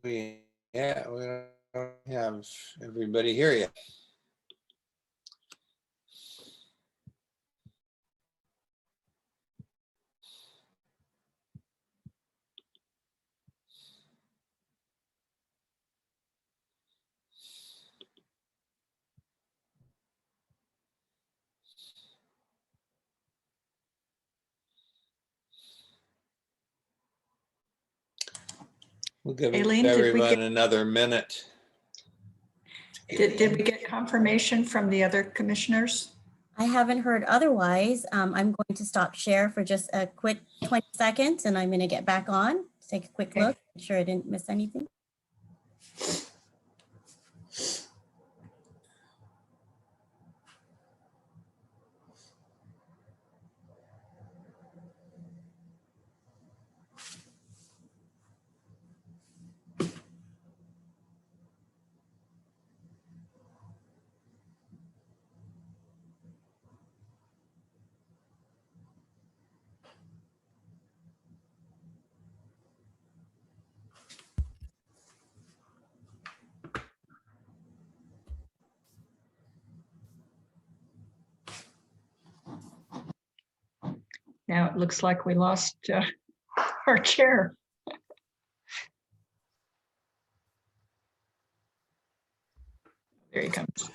we don't have everybody here yet. We'll give Aileen, did we everyone get, another minute. did we get confirmation from the other commissioners? I haven't heard otherwise. I'm going to stop share for just a quick 20 seconds and I'm going to get back on, take a quick look, make sure I didn't miss anything. Now it looks like we lost our chair. There he comes.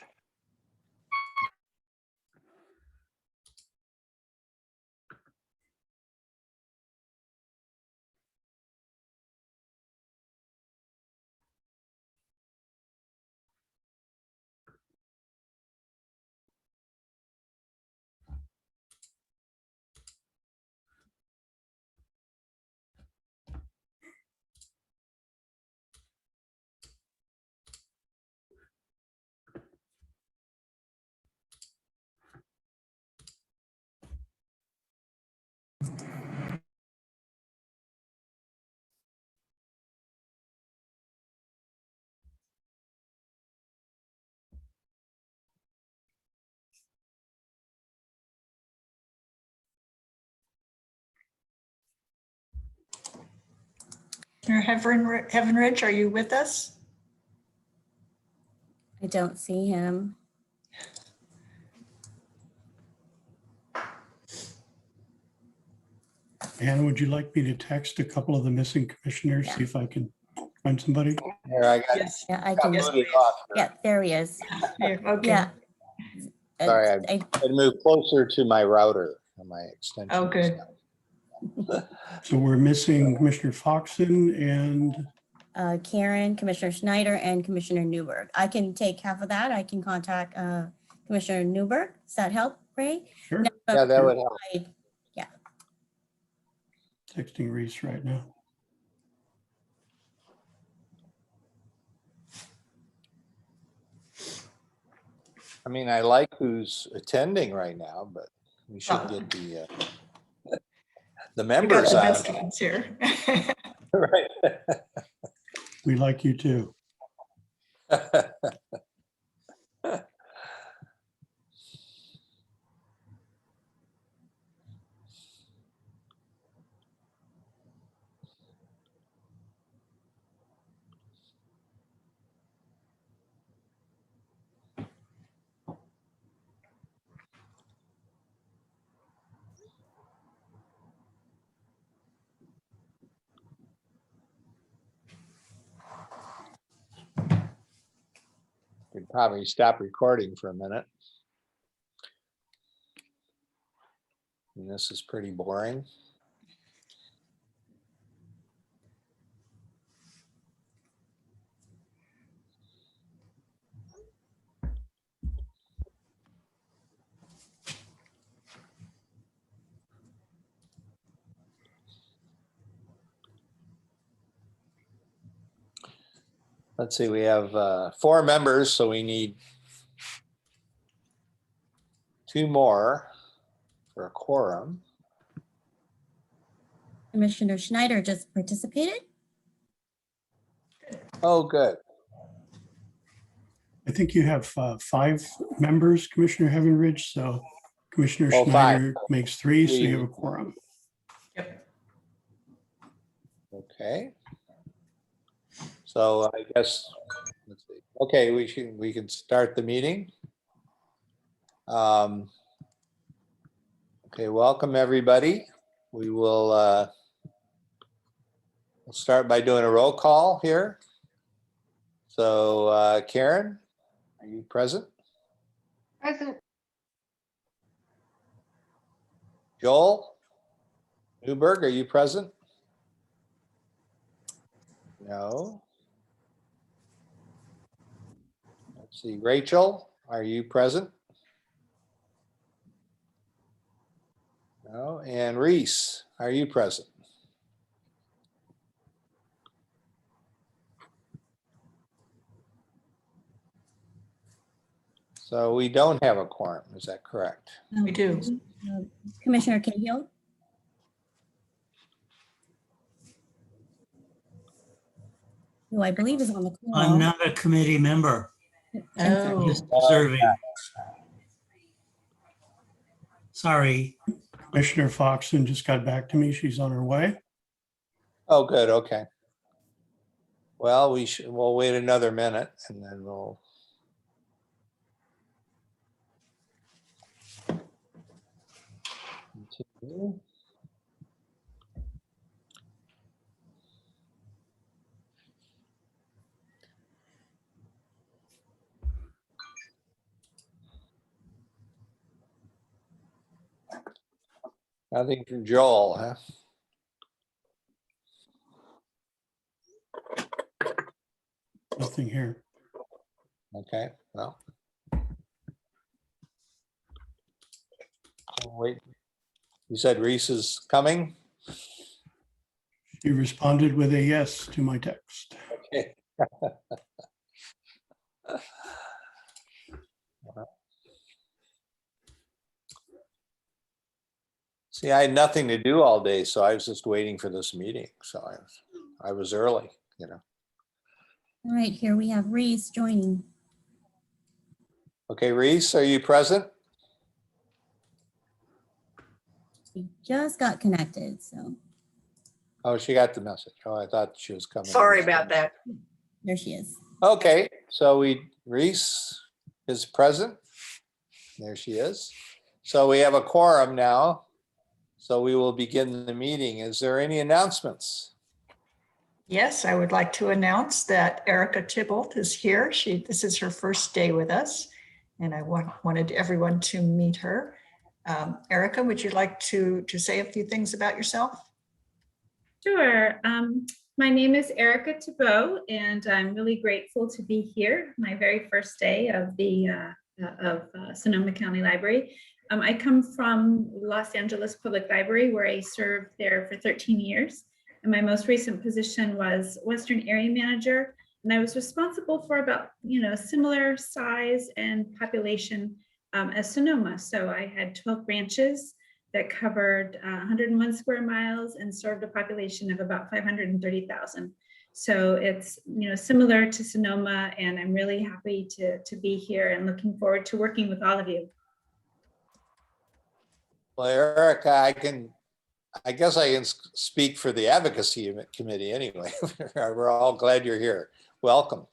Heaven Ridge, are you with us? I don't see him. Anna, would you like me to text a couple of the missing commissioners, see if I can find somebody? Here, I got, Yes. Yeah, I got can. Yes, booted please. off. Yeah, there he is. Yeah, okay. Yeah. Sorry, I I- had to move closer to my router and my extension. Oh, good. So we're missing Commissioner Foxon and Karen, Commissioner Schneider, and Commissioner Newberg. I can take half of that. I can contact Commissioner Newberg. Does that help, Ray? sure, No, Yeah, that would help. texting Reese right now. I mean, I like who's attending right now, but we should Oh. get the We got members the on. best ones here. Right. We like you too. Could probably stop recording for a minute. And this is pretty boring. Let's see, we have 4 members, so we need 2 more for a quorum. Commissioner Schneider just participated. Oh, good. I think you have 5 members, Commissioner Heaven Ridge, so Commissioner Oh, 5. Schneider makes 3, so you have a quorum. Yep. Okay. So I guess, let's see. Okay, we can start the meeting. Okay, welcome everybody. We will we'll start by doing a roll call here. So Karen, are you present? Present. Joel Newberg, are you present? No. Let's see, Rachel, are you present? No. And Reese, are you present? So we don't have a quorum, is that correct? We do. Commissioner Cahill? Who I believe is on the call. I'm not a committee member, Oh, just observing. Sorry. Commissioner Foxen just got back to me. She's on her way. Oh, good, okay. Well, we'll wait another minute and then we'll. Continue. Nothing from Joel, huh? Nothing here. Okay, well. Wait, you said Reese is coming? She responded with a yes to my text. Okay. See, I had nothing to do all day, so I was just waiting for this meeting. So I was early, you know. All right, here we have Reese joining. Okay, Reese, are you present? She just got connected, so Oh, she got the message. Oh, I thought she was coming. Sorry about that. there she is. Okay, so Reese is present. There she is. So we have a quorum now. So we will begin the meeting. Is there any announcements? yes, I would like to announce that Erica Tybalt is here. This is her first day with us, and I wanted everyone to meet her. Erica, would you like to say a few things about yourself? Sure. My name is Erica Tybalt, and I'm really grateful to be here. My very first day of the Sonoma County Library. I come from Los Angeles Public Library, where I served there for 13 years. And my most recent position was Western Area Manager. And I was responsible for about, similar size and population as Sonoma. So I had 12 branches that covered 101 square miles and served a population of about 530,000. So it's, similar to Sonoma, and I'm really happy to be here and looking forward to working with all of you. Well, Erica, I guess I can speak for the advocacy committee anyway. We're all glad you're here. Welcome.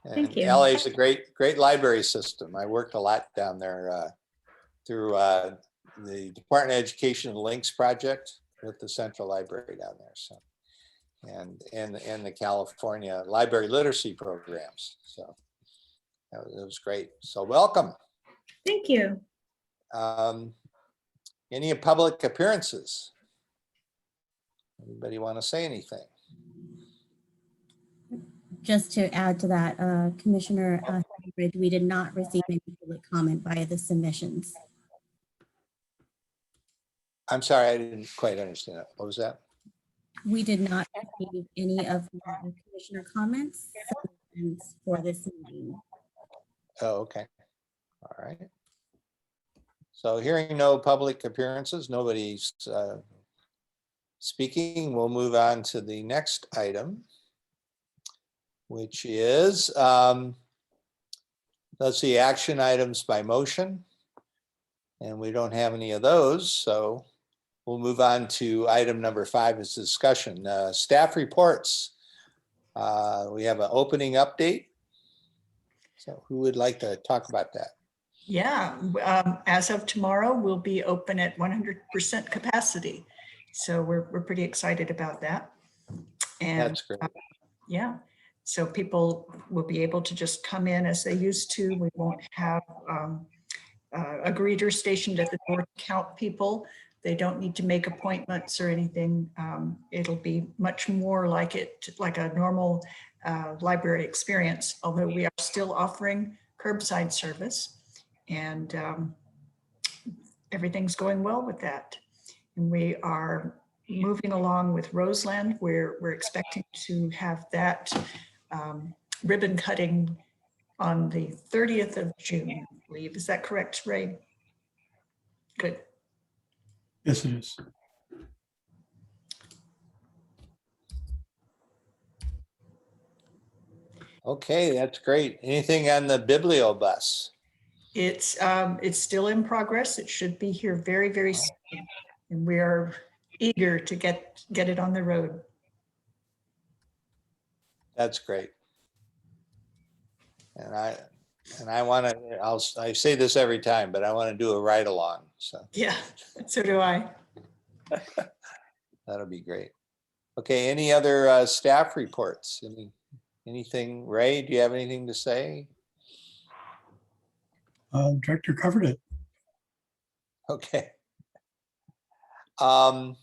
Thank you. LA is a great library system. I worked a lot down there through the Department of Education Links project with the Central Library down there. So, and the California Library Literacy programs. So it was great. So welcome. Thank you. Any public appearances? Anybody want to say anything? Just to add to that, Commissioner Hayward, we did not receive any public comment via the submissions. I'm sorry, I didn't quite understand that. What was that? We did not receive any of the commissioner comments for this meeting. Oh, okay. All right. So hearing no public appearances, nobody's speaking, we'll move on to the next item, which is, let's see, action items by motion. And we don't have any of those, so we'll move on to item number 5 is discussion. Staff reports. We have an opening update. So who would like to talk about that? Yeah, as of tomorrow, we'll be open at 100% capacity. So we're pretty excited about that. And That's great. yeah, so people will be able to just come in as they used to. We won't have a greeter stationed at the door to count people. They don't need to make appointments or anything. It'll be much more like a normal library experience, although we are still offering curbside service. And everything's going well with that. And we are moving along with Roseland. We're expecting to have that ribbon cutting on the 30th of June, I believe. Is that correct, Ray? Good. Yes, it is. Okay, that's great. Anything on the BiblioBus? It's still in progress. It should be here very, very soon. And we are eager to get it on the road. That's great. And I want to, I say this every time, but I want to do a ride along. So Yeah, so do I. that'll be great. Okay, any other staff reports? Anything, Ray, do you have anything to say? Director covered it. Okay. All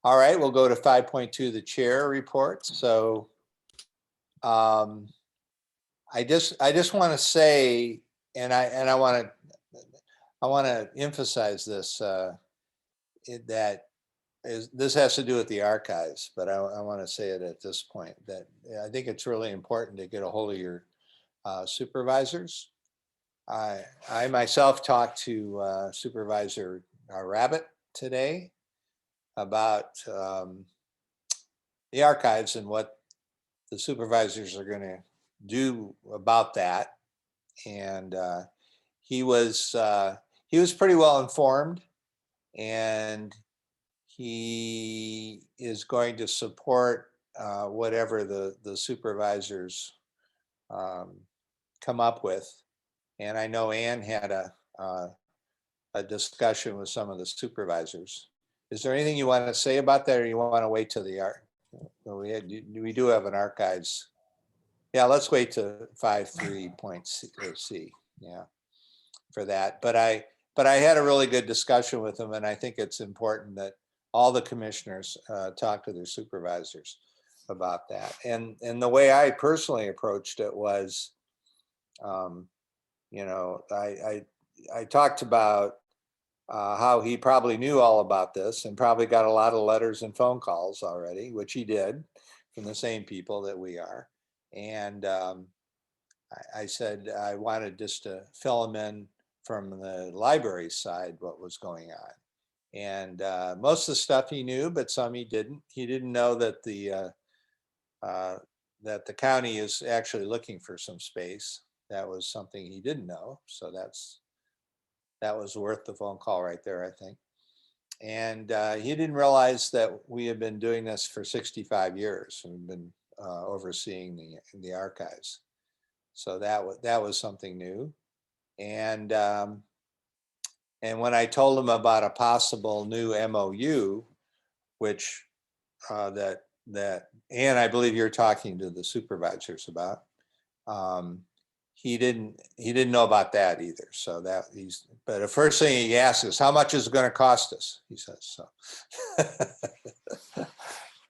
right, we'll go to 5.2, the chair report. So I just want to say, and I want to emphasize this, this has to do with the archives, but I want to say it at this point, that I think it's really important to get a hold of your supervisors. I myself talked to Supervisor Rabbit today about the archives and what the supervisors are going to do about that. And he was pretty well informed, and he is going to support whatever the supervisors come up with. And I know Ann had a discussion with some of the supervisors. Is there anything you want to say about that, or you want to wait till the art? We do have an archives. Yeah, let's wait to 5.3.c. Yeah, for that. But I had a really good discussion with him, and I think it's important that all the commissioners talk to their supervisors about that. And the way I personally approached it was, you know, I talked about how he probably knew all about this and probably got a lot of letters and phone calls already, which he did, from the same people that we are. And I said I wanted just to fill him in from the library side what was going on. And most of the stuff he knew, but some he didn't. He didn't know that the county is actually looking for some space. That was something he didn't know. So that was worth the phone call right there, I think. And he didn't realize that we had been doing this for 65 years. We've been overseeing the archives. So that was something new. And when I told him about a possible new MOU, which that and I believe you're talking to the supervisors about, he didn't know about that either. So but the first thing he asked is, how much is it going to cost us? He says so.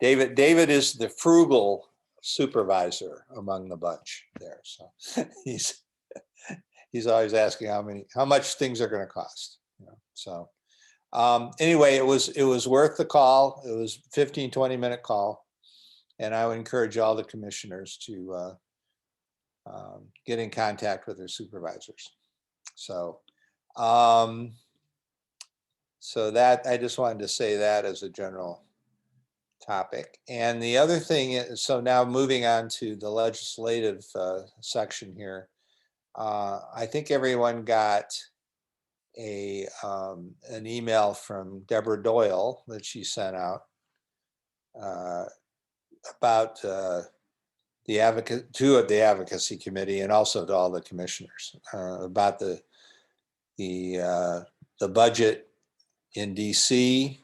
David is the frugal supervisor among the bunch there. So he's always asking how much things are going to cost. You know? So anyway, it was worth the call. It was 15-20 minute call, and I would encourage all the commissioners to get in contact with their supervisors. So that I just wanted to say that as a general topic. And the other thing is, so now moving on to the legislative section here, I think everyone got an email from Deborah Doyle that she sent out two of the advocacy committee and also to all the commissioners about the budget in DC.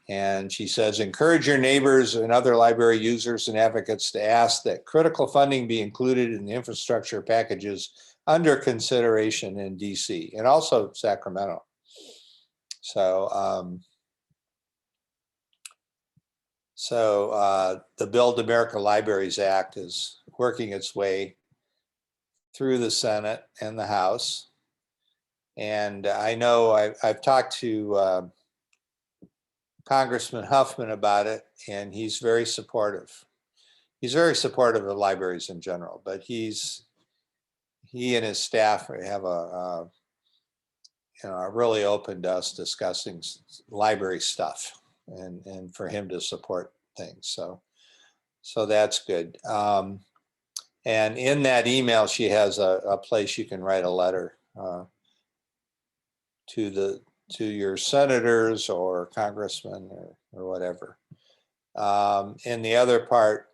And she says, encourage your neighbors and other library users and advocates to ask that critical funding be included in the infrastructure packages under consideration in DC and also Sacramento. So, the Build America Libraries Act is working its way through the Senate and the House. And I know I've talked to Congressman Huffman about it, and he's very supportive. He's very supportive of libraries in general, but he and his staff have are really open to us discussing library stuff and for him to support things. So that's good. And in that email, she has a place you can write a letter to your senators or congressmen or whatever. And the other part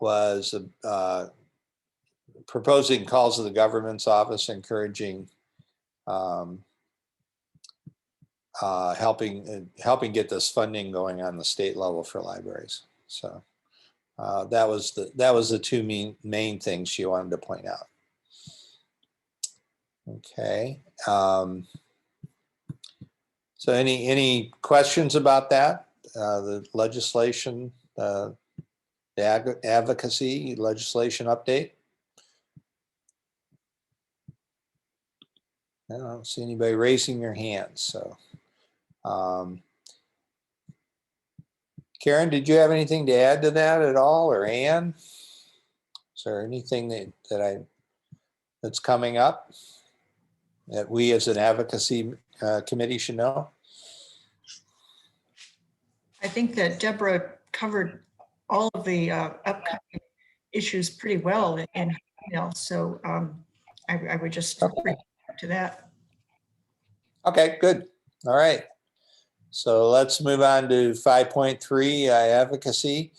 was proposing calls to the government's office, encouraging helping get this funding going on the state level for libraries. So that was the two main things she wanted to point out. Okay. So any questions about that? The legislation, the advocacy legislation update? I don't see anybody raising their hands. So, Karen, did you have anything to add to that at all, or Ann? Is there anything that's coming up that we as an advocacy committee should know? I think that Deborah covered all of the upcoming issues pretty well in her email. So I would just refer to that. Okay, good. All right. So let's move on to 5.3 advocacy.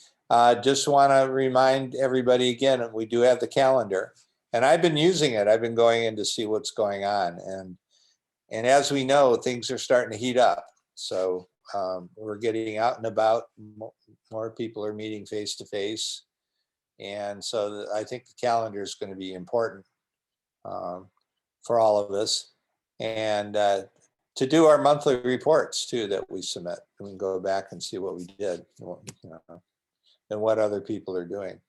Just want to remind everybody again, we do have the calendar, and I've been using it. I've been going in to see what's going on, and as we know, things are starting to heat up. So we're getting out and about. More people are meeting face to face, and so I think the calendar is going to be important for all of us, and to do our monthly reports too that we submit. We can go back and see what we did, and what other people are doing.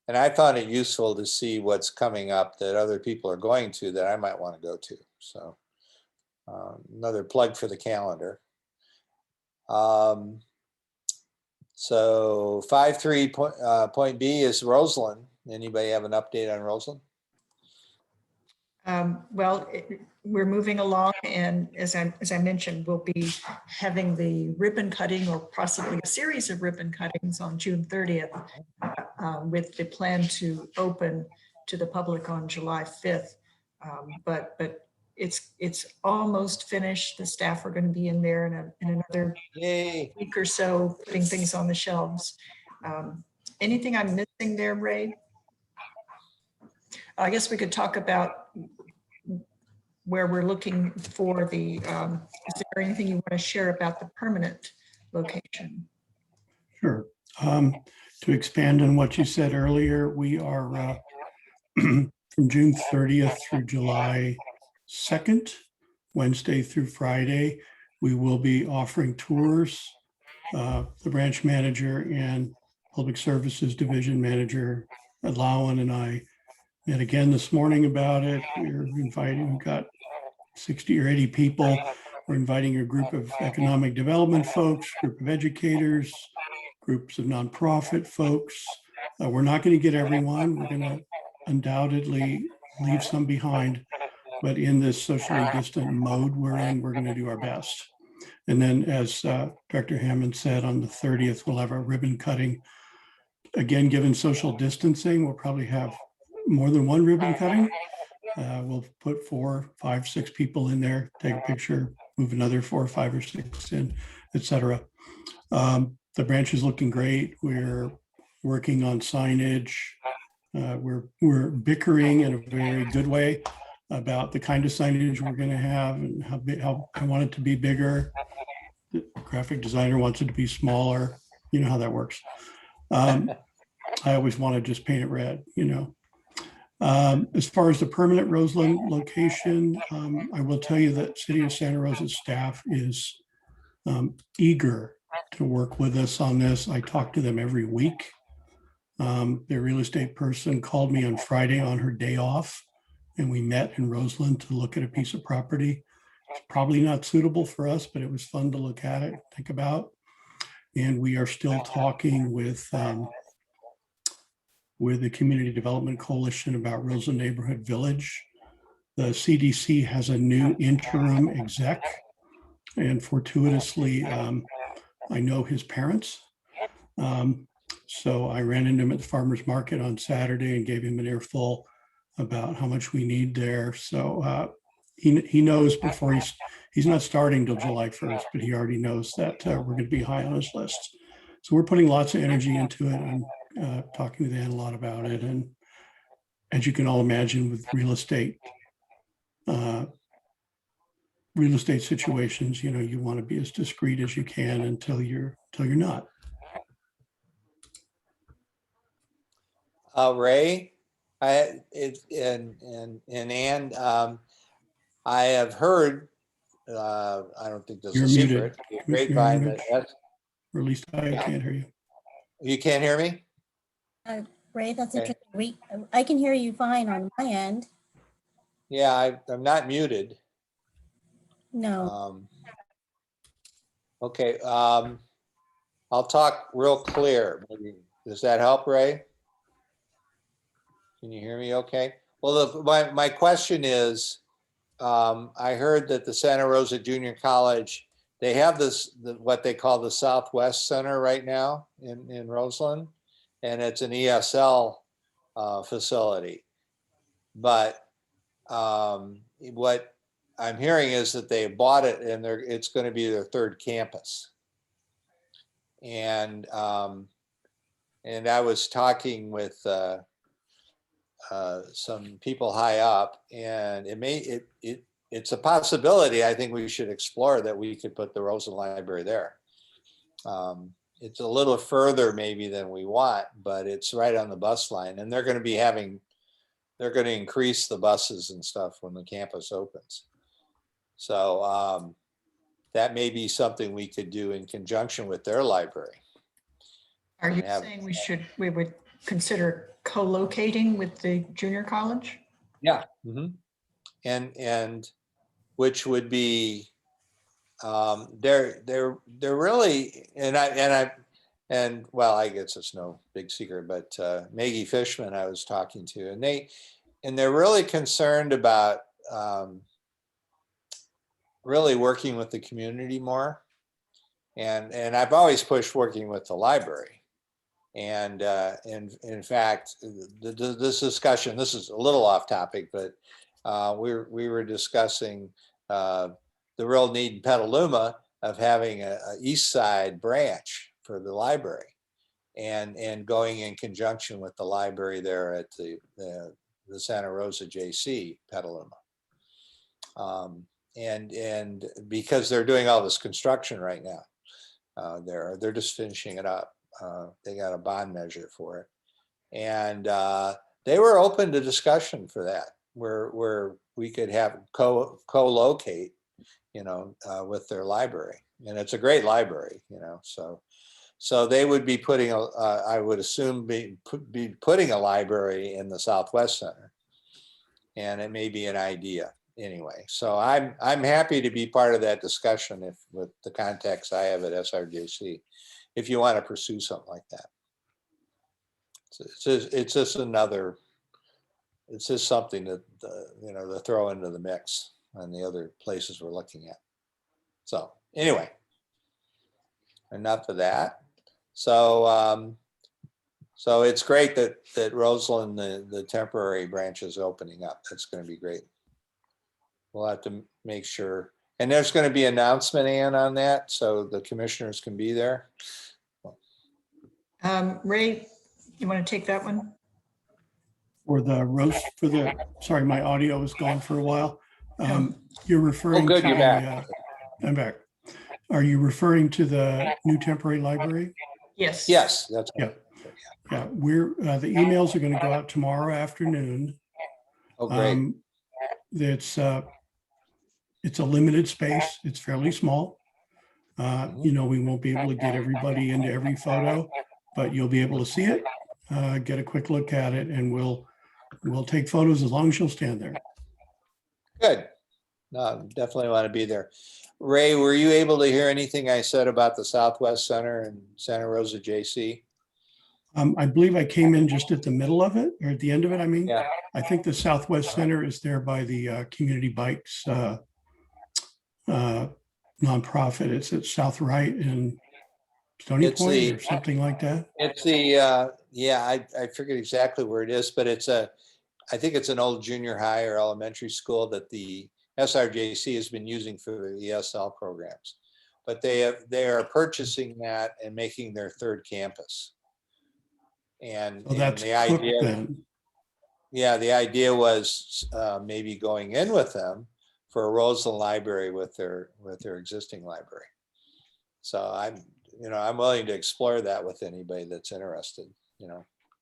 And I found it useful to see what's coming up that other people are going to that I might want to go to. So another plug for the calendar. So 5.3 point B is Roseland. Anybody have an update on Roseland? Well, we're moving along, and as I mentioned, we'll be having the ribbon cutting, or possibly a series of ribbon cuttings, on June 30th, with the plan to open to the public on July 5th. But it's almost finished. The staff are going to be in there in another week or so, putting things on the shelves. Anything I'm missing there, Ray? I guess we could talk about where we're looking for the, is there anything you want to share about the permanent location? Sure. To expand on what you said earlier, we are from June 30th through July 2nd, Wednesday through Friday, we will be offering tours. The branch manager and public services division manager, Lowen, and I met again this morning about it. We've got 60 or 80 people. We're inviting a group of economic development folks, group of educators, groups of nonprofit folks. We're not going to get everyone. We're going to undoubtedly leave some behind, but in this socially distant mode we're in, we're going to do our best. And then, as Director Hammond said, on the 30th, we'll have our ribbon cutting. Again, given social distancing, we'll probably have more than one ribbon cutting. We'll put 4, 5, 6 people in there, take a picture, move another 4, 5, or 6 in, etc. The branch is looking great. We're working on signage. We're bickering in a very good way about the kind of signage we're going to have and how I want it to be bigger. The graphic designer wants it to be smaller. You know how that works. I always want to just paint it red, you know. As far as the permanent Roseland location, I will tell you that City of Santa Rosa's staff is eager to work with us on this. I talk to them every week. Their real estate person called me on Friday on her day off, and we met in Roseland to look at a piece of property. It's probably not suitable for us, but it was fun to look at it, think about. And we are still talking with the Community Development Coalition about Roseland Neighborhood Village. The CDC has a new interim exec, and fortuitously, I know his parents. So I ran into him at the farmer's market on Saturday and gave him an earful about how much we need there. So he knows before he's not starting till July 1st, but he already knows that we're going to be high on his list. So we're putting lots of energy into it. I'm talking with Ann a lot about it. And as you can all imagine with real estate situations, you know, you want to be as discreet as you can until you're not. Ray, I have heard, I don't think this You're is a muted. secret, grapevine, that that's, Or at least I can't hear you. you can't hear me? Ray, that's Okay. interesting. I can hear you fine on my end. Yeah, I'm not muted. No. Okay, I'll talk real clear. Maybe, does that help, Ray? Can you hear me okay? Well, my question is, I heard that the Santa Rosa Junior College, they have what they call the Southwest Center right now in Roseland, and it's an ESL facility. But what I'm hearing is that they bought it and it's going to be their third campus. And I was talking with some people high up, and it's a possibility. I think we should explore that we could put the Roseland Library there. It's a little further maybe than we want, but it's right on the bus line, and they're going to increase the buses and stuff when the campus opens. So that may be something we could do in conjunction with their library. Are you saying we would consider co-locating with the junior college? Yeah. Mm-hmm. And which would be they're really, and well, I guess it's no big secret, but Maggie Fishman I was talking to, and they're really concerned about really working with the community more. And I've always pushed working with the library. And in fact, this discussion, this is a little off topic, but we were discussing the real need in Petaluma of having a East Side branch for the library, and going in conjunction with the library there at the Santa Rosa JC Petaluma. And because they're doing all this construction right now, they're just finishing it up. They got a bond measure for it, and they were open to discussion for that, where we could have co-locate, with their library, and it's a great library, so they would be putting I would assume be putting a library in the Southwest Center, and it may be an idea anyway. So I'm happy to be part of that discussion with the contacts I have at SRJC. If you want to pursue something like that. It's just something that, to throw into the mix on the other places we're looking at. So anyway, enough of that. So it's great that Roseland, the temporary branch is opening up. That's going to be great. We'll have to make sure. And there's going to be an announcement, Ann, on that, so the commissioners can be there. Ray, you want to take that one? Sorry, my audio was gone for a while. You're referring good, to you're back. I'm back. Are you referring to the new temporary library? Yes. Yes, that's Yeah. Yeah, the emails are going to go out tomorrow afternoon. oh great. It's a limited space. It's fairly small. We won't be able to get everybody into every photo, but you'll be able to see it, get a quick look at it, and we'll take photos as long as you'll stand there. Good. No, definitely want to be there. Ray, were you able to hear anything I said about the Southwest Center and Santa Rosa JC? I believe I came in just at the middle of it, or at the end of it, I mean. Yeah. I think the Southwest Center is there by the Community Bikes nonprofit. It's at South Wright and Stony It's Point or something like that. It's the, I forget exactly where it is, but I think it's an old junior high or elementary school that the SRJC has been using for the ESL programs. But they are purchasing that and making their third campus. And, So that's the Cook idea, then. yeah, the idea was maybe going in with them for a Roseland library with their existing library. So I'm willing to explore that with anybody that's interested,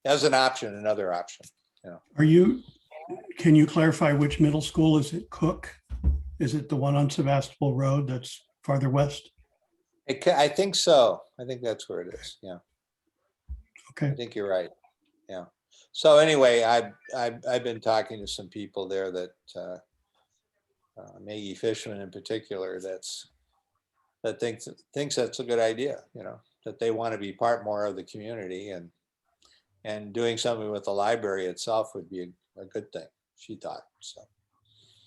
as an option, another option. Can you clarify which middle school? Is it Cook? Is it the one on Sebastopol Road that's farther west? I think so. I think that's where it is. Yeah. Okay. I think you're right. Yeah. So anyway, I've been talking to some people there that Maggie Fishman in particular that thinks that's a good idea. That they want to be part more of the community and doing something with the library itself would be a good thing. She thought so.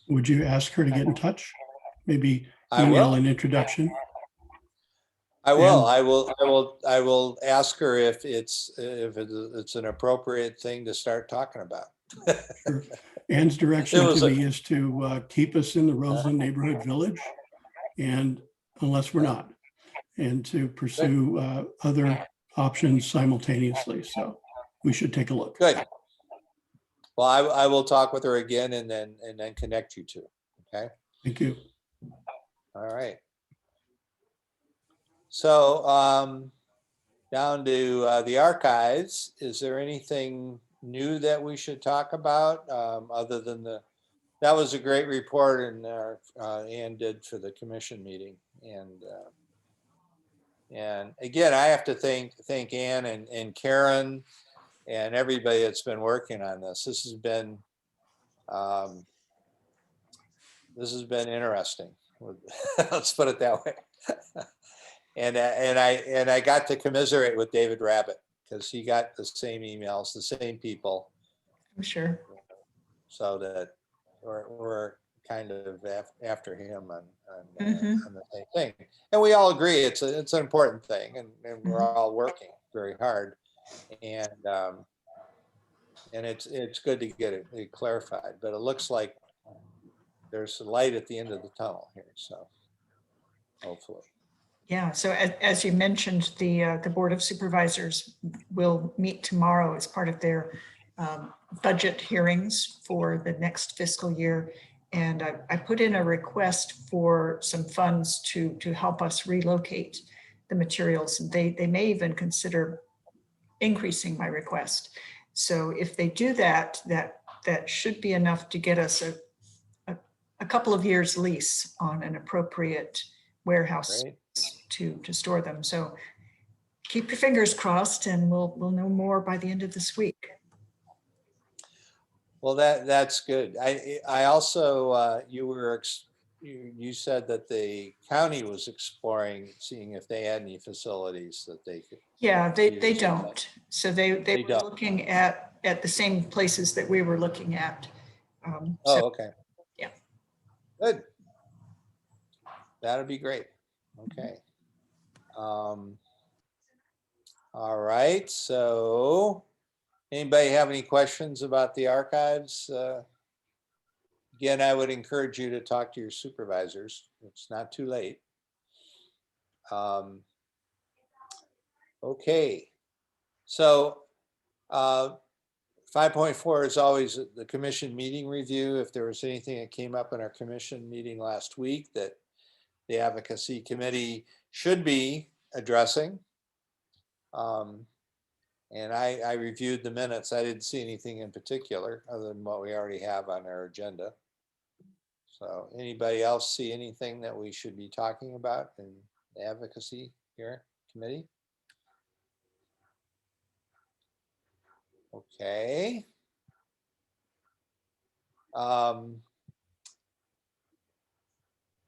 Would you ask her to get in touch? Maybe I email will. an introduction. I will. I will ask her if it's an appropriate thing to start talking about. Sure. Ann's direction to me is to keep us in the Roseland neighborhood village, and unless we're not, and to pursue other options simultaneously. So we should take a look. Good. Well, I will talk with her again and then connect you two. Okay. Thank you. All right. So down to the archives. Is there anything new that we should talk about other than that was a great report and Ann did for the commission meeting, and again I have to thank Ann and Karen and everybody that's been working on this. This has been interesting. Let's put it that way. And I got to commiserate with David Rabbit because he got the same emails, the same people. I'm sure. So that we're kind of after him on the same thing. And we all agree it's an important thing, and we're all working very hard. And it's good to get it clarified. But it looks like there's a light at the end of the tunnel here. So hopefully. Yeah, so as you mentioned, the Board of Supervisors will meet tomorrow as part of their budget hearings for the next fiscal year. And I put in a request for some funds to help us relocate the materials. And they may even consider increasing my request. So if they do that should be enough to get us a couple of years lease on an appropriate warehouse. Great. to store them. So keep your fingers crossed and we'll know more by the end of this week. Well, that's good. I also you said that the county was exploring seeing if they had any facilities that they could. Yeah, they don't. So they were don't. looking at the same places that we were looking at. Oh, okay. Yeah. Good. That'd be great. Okay. All right. So anybody have any questions about the archives? Again, again, I would encourage you to talk to your supervisors. It's not too late. Okay, so 5.4 is always the commission meeting review. If there was anything that came up in our commission meeting last week that the advocacy committee should be addressing. And I reviewed the minutes. I didn't see anything in particular other than what we already have on our agenda. So anybody else see anything that we should be talking about in the advocacy here committee? Okay.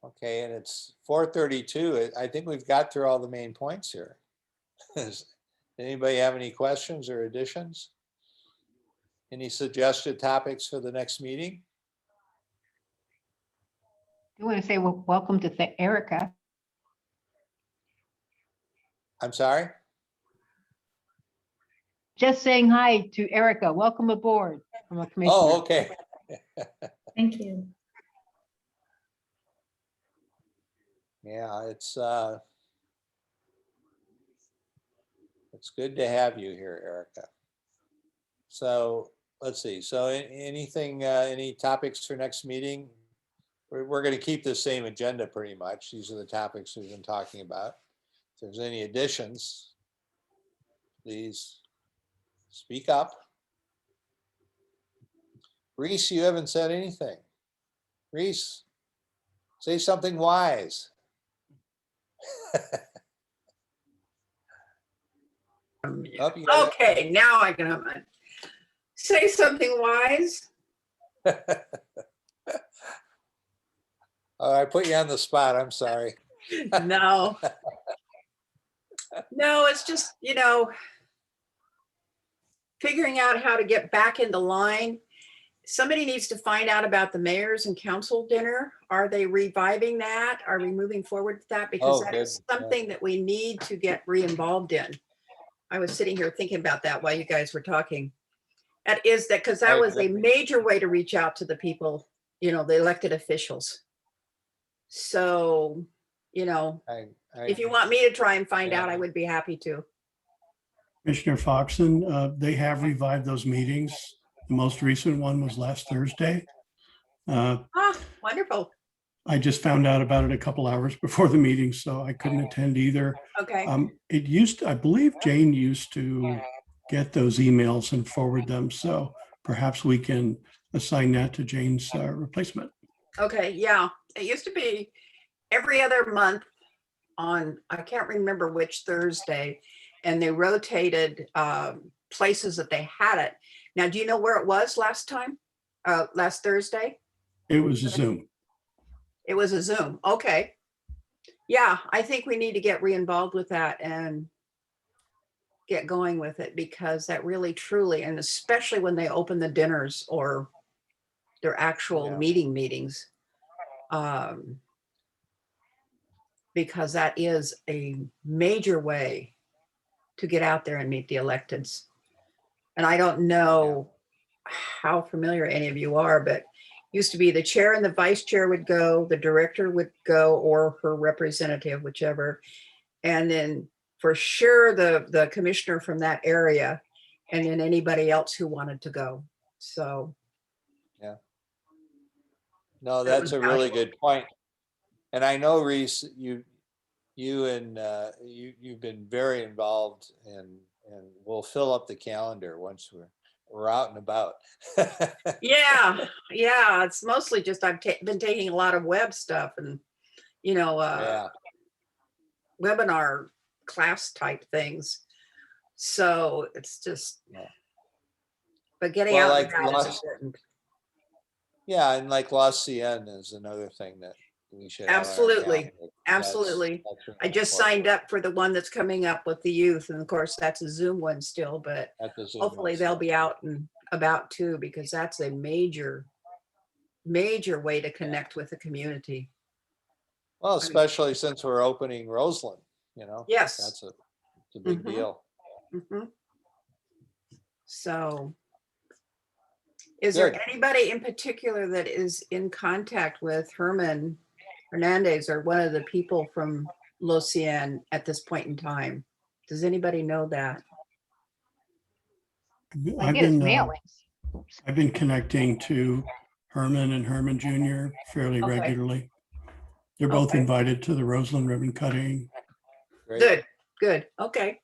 Okay, and it's 4:32. I think we've got through all the main points here. Does anybody have any questions or additions? Any suggested topics for the next meeting? I want to say welcome to Erica. I'm sorry? Just saying hi to Erica. Welcome aboard from a commissioner. Oh, okay. Thank you. Yeah, it's good to have you here, Erica. So let's see. So anything, any topics for next meeting? We're going to keep the same agenda pretty much. These are the topics we've been talking about. If there's any additions, please speak up. Reese, you haven't said anything. Reese, say something wise. Oh, you got it. Okay, now I can say something wise. Oh, I put you on the spot. I'm sorry. No. No, it's just, figuring out how to get back into line. Somebody needs to find out about the mayor's and council dinner. Are they reviving that? Are we moving forward with that? Because Oh, that is good. something that we need to get re-involved in. I was sitting here thinking about that while you guys were talking. That is that because that I was a agree. major way to reach out to the people, the elected officials. So, if you want me to try and find out, I would be happy to. Commissioner Foxon, they have revived those meetings. The most recent one was last Thursday. Wonderful. I just found out about it a couple hours before the meeting, so I couldn't attend either. Okay. I believe Jane used to get those emails and forward them. So perhaps we can assign that to Jane's replacement. Okay. Yeah. It used to be every other month on, I can't remember which Thursday, and they rotated places that they had it. Now, do you know where it was last time? Last Thursday? It was a Zoom. It was a Zoom. Okay. Yeah, I think we need to get re-involved with that and get going with it, because that really truly, and especially when they open the dinners or their actual meetings, because that is a major way to get out there and meet the electeds. And I don't know how familiar any of you are, but used to be the chair and the vice chair would go, the director would go, or her representative, whichever. And then for sure, the commissioner from that area, and then anybody else who wanted to go. So. Yeah. No, that's a really good point. And I know, Reese, you've been very involved, and we'll fill up the calendar once we're out and about. Yeah. It's mostly just I've been taking a lot of web stuff and, webinar class type things. So it's just, but getting out and about is important. Yeah, and like La Ciennes is another thing that we should have on our Absolutely. calendar. Absolutely. That's really I just important. signed up for the one that's coming up with the youth. And of course, that's a Zoom one still, but At the Zoom hopefully one, they'll so. be out and about too, because that's a major way to connect with the community. Well, especially since we're opening Roseland, Yes. That's it's a big deal. Mhm. So, Is there Good. anybody in particular that is in contact with Herman Hernandez or one of the people from Lucien at this point in time? Does anybody know that? I I've get his been, mailings. I've been connecting to Herman and Herman Jr. fairly Okay. regularly. They're both Okay. invited to the Roseland ribbon cutting. Great. Good, good. Okay.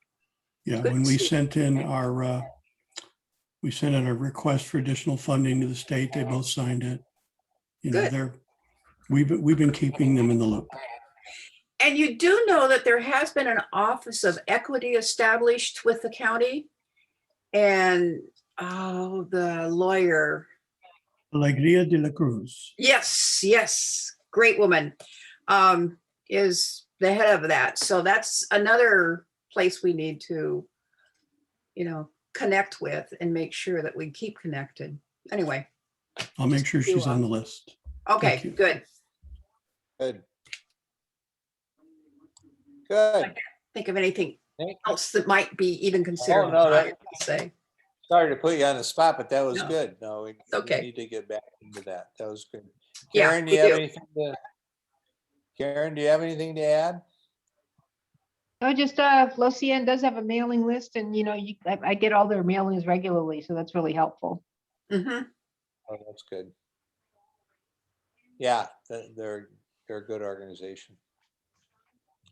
Yeah, Good when to we see. sent in a request for additional funding to the state, they both signed it. You know, Good. we've been keeping them in the loop. And you do know that there has been an Office of Equity established with the county? And, oh, the lawyer, Alegria de la Cruz. yes, great woman, is the head of that. So that's another place we need to, connect with and make sure that we keep connected. Anyway, I'll make sure she's on the list. okay, Thank you. good. Good. Good. Think of anything Thank- else that might be even considered. no, that- Say, Sorry to put you on the spot, but that was No. good. No, we Okay. need to get back into that. That was good. Yeah, Karen, do we you have do. anything to add? No, just Lucien does have a mailing list, and I get all their mailings regularly, so that's really helpful. Mhm. Oh, that's good. Yeah, they're a good organization.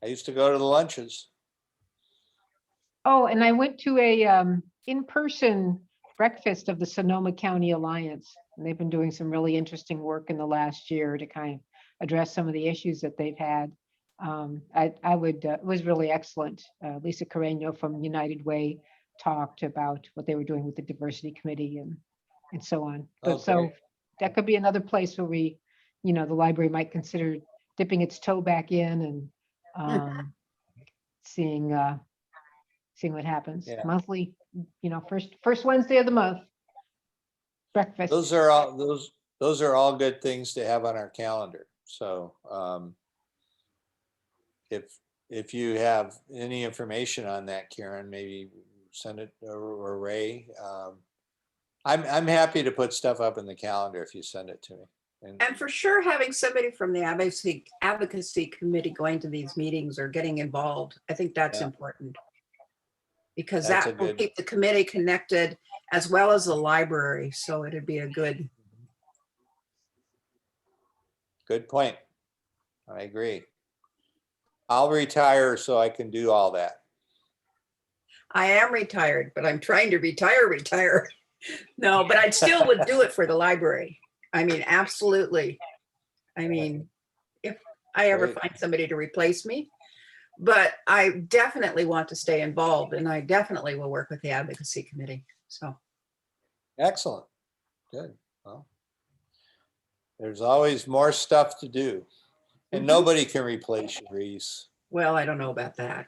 I used to go to the lunches. Oh, and I went to a in-person breakfast of the Sonoma County Alliance, and they've been doing some really interesting work in the last year to kind of address some of the issues that they've had. It was really excellent. Lisa Carreño from United Way talked about what they were doing with the diversity committee and so on. But Okay. so that could be another place where the library might consider dipping its toe back in and seeing what happens. Yeah. Monthly, first Wednesday of the month. Breakfast. Those are all good things to have on our calendar. So if you have any information on that, Karen, maybe send it or Ray. I'm happy to put stuff up in the calendar if you send it to me. And for sure, having somebody from the advocacy committee going to these meetings or getting involved, I think that's Yeah. important. Because That's that a will good- keep the committee connected as well as the library. So it'd be a good. Good point. I agree. I'll retire so I can do all that. I am retired, but I'm trying to retire. No, but I still would do it for the library. I mean, absolutely. I mean, if I ever Great. find somebody to replace me, but I definitely want to stay involved and I definitely will work with the advocacy committee. So, Excellent. Good. Well, there's always more stuff to do. And Mhm. nobody can replace you, Reese. well, I don't know about that,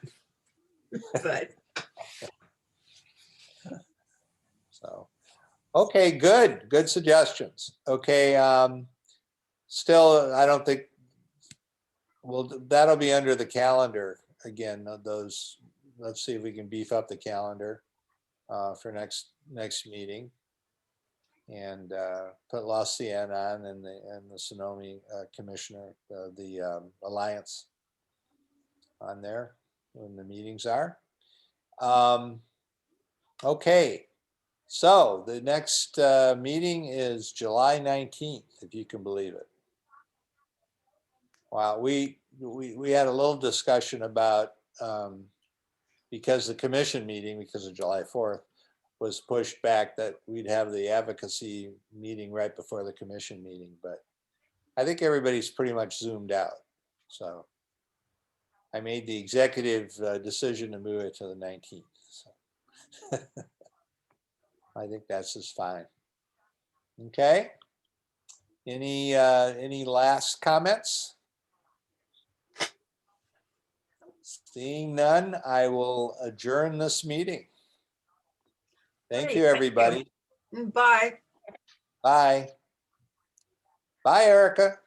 but So, okay, good suggestions. Okay, still, I don't think, well, that'll be under the calendar again, those, let's see if we can beef up the calendar for next meeting. And put Lucien on and the Sonoma commissioner, the Alliance on there when the meetings are. Okay, so the next meeting is July 19th, if you can believe it. Wow, we had a little discussion about because the commission meeting, because of July 4th, was pushed back, that we'd have the advocacy meeting right before the commission meeting, but I think everybody's pretty much zoomed out. So I made the executive decision to move it to the 19th. So I think that's just fine. Okay. Any last comments? Seeing none, I will adjourn this meeting. Thank Great, you, thank you. everybody. bye. Bye. Bye, Erica.